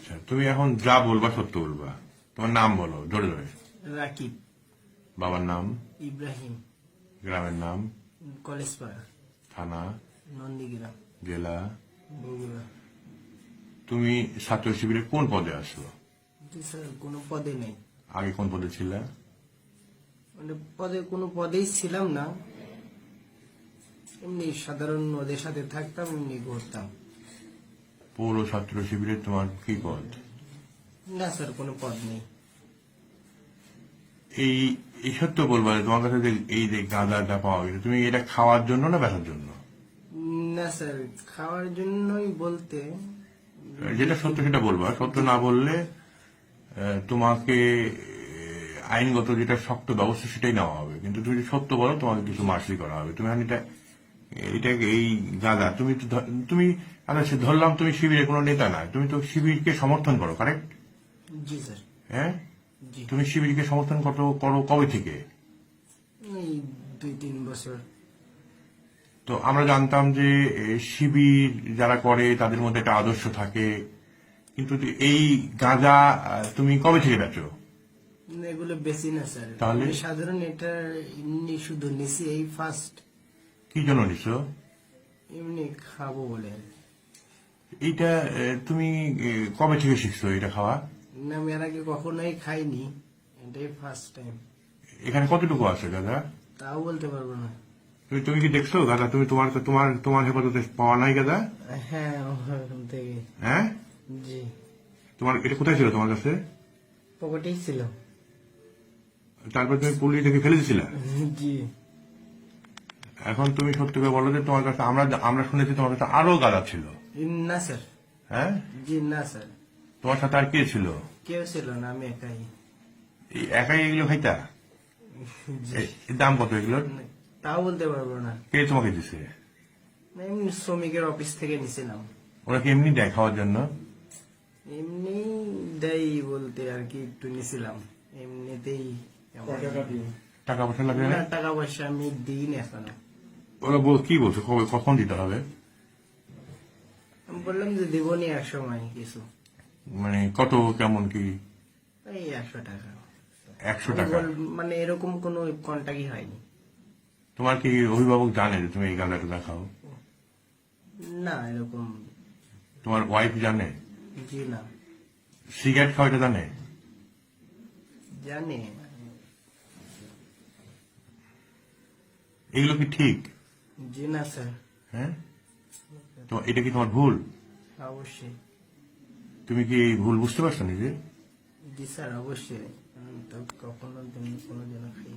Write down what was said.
আচ্ছা, তুমি এখন যা বলবা সত্য বলবা। তোমার নাম বলো ধরে ধরে। রাকিব বাবার নাম, ইব্রাহিম, গ্রামের নাম, কলেজপাড়া, থানা, নন্দীগ্রাম, জেলা। বগুড়া। তুমি ছাত্র শিবিরে কোন পদে আছো? জি স্যার, কোনো পদে নেই। আগে কোন পদে ছিলে? মানে কোনো পদেই ছিলাম না, এমনি সাধারণ ওদের সাথে থাকতাম, এমনি ঘুরতাম। পৌর ছাত্র শিবিরে তোমার কি পদ? না স্যার, কোনো পদ নেই। এই এই সত্য বলবা যে তোমার কাছে যে এই যে গাঁজাটা পাওয়া গেছে, তুমি এটা খাওয়ার জন্য না বেচার জন্য? না স্যার, খাওয়ার জন্যই বলতে যেটা সত্য সেটা বলবা, সত্য না বললে তোমাকে আইনগত যেটা শক্ত ব্যবস্থা সেটাই নেওয়া হবে। কিন্তু তুমি যদি সত্য বলো তোমাকে কিছু মার্সি করা হবে। তুমি এটা এটা এই গাঁজা তুমি আচ্ছা ধরলাম তুমি শিবিরের কোনো নেতা না, তুমি তো শিবিরকে সমর্থন করো, কারেক্ট? জি স্যার। হ্যাঁ, জি, তুমি শিবিরকে সমর্থন করো কবে থেকে? এই 2-3 বছর। তো আমরা জানতাম যে শিবির যারা করে তাদের মধ্যে একটা আদর্শ থাকে, কিন্তু এই গাঁজা তুমি কবে থেকে বেচো? এগুলো বেশি না স্যার, তাহলে? আমি সাধারণ এটা এমনি শুধু নিছি, এই ফার্স্ট কি জন্য নিছো? এমনি খাবো বলে। এইটা তুমি কবে থেকে শিখছো এটা খাওয়া? না, আমি এর আগে কখনোই খাইনি, এটাই ফার্স্ট টাইম। এখানে কতটুকু আছে গাঁজা? তাও বলতে পারবো না। তুমি কি দেখছো গাঁজা? তুমি তোমার তোমার তোমার হেফাজতে পাওয়া নাই গাঁজা? হ্যাঁ, ওখান থেকে। হ্যাঁ, জি, তোমার এটা কোথায় ছিল তোমার কাছে? পকেটেই ছিল। তারপর তুমি পুলিশ দেখে ফেলে দিছিলা? জি। এখন তুমি সত্যি করে বলো যে তোমার কাছে আমরা আমরা শুনেছি তোমার কাছে আরো গাঁজা ছিল। না স্যার। হ্যাঁ, জি না স্যার, তোমার সাথে আর কে ছিল? কেউ ছিল না, আমি একাই। এই একাই এগুলো খাইতা? জি। এর দাম কত এগুলোর? তাও বলতে পারবো না। কে তোমাকে দিছে? এমনি শ্রমিকের অফিস থেকে নিছিলাম। ওরা কি এমনি দেয় খাওয়ার জন্য? এমনি দেয় বলতে আর কি, একটু নিছিলাম এমনিতেই। টাকা পয়সা লাগে না, না? টাকা পয়সা আমি দিই না এখনো। ওরা কি বলছে কবে কখন দিতে হবে? আমি বললাম যে দেবনি এক সময় কিছু, মানে কত কেমন কি? এই 100 টাকা। 100 টাকা? মানে এরকম কোনো কন্টাক্টই হয়নি। তোমার কি অভিভাবক জানে যে তুমি এই গাঁজাটা খাও? না, এরকম। তোমার ওয়াইফ জানে? জি না। সিগারেট খাও এটা জানে? জানে। এগুলো কি ঠিক? জি না স্যার। হ্যাঁ, তো এটা কি তোমার ভুল? অবশ্যই। তুমি কি এই ভুল বুঝতে পারছো নিজে? জি স্যার, অবশ্যই। আমি তো কখনো কোনো দিনও খাই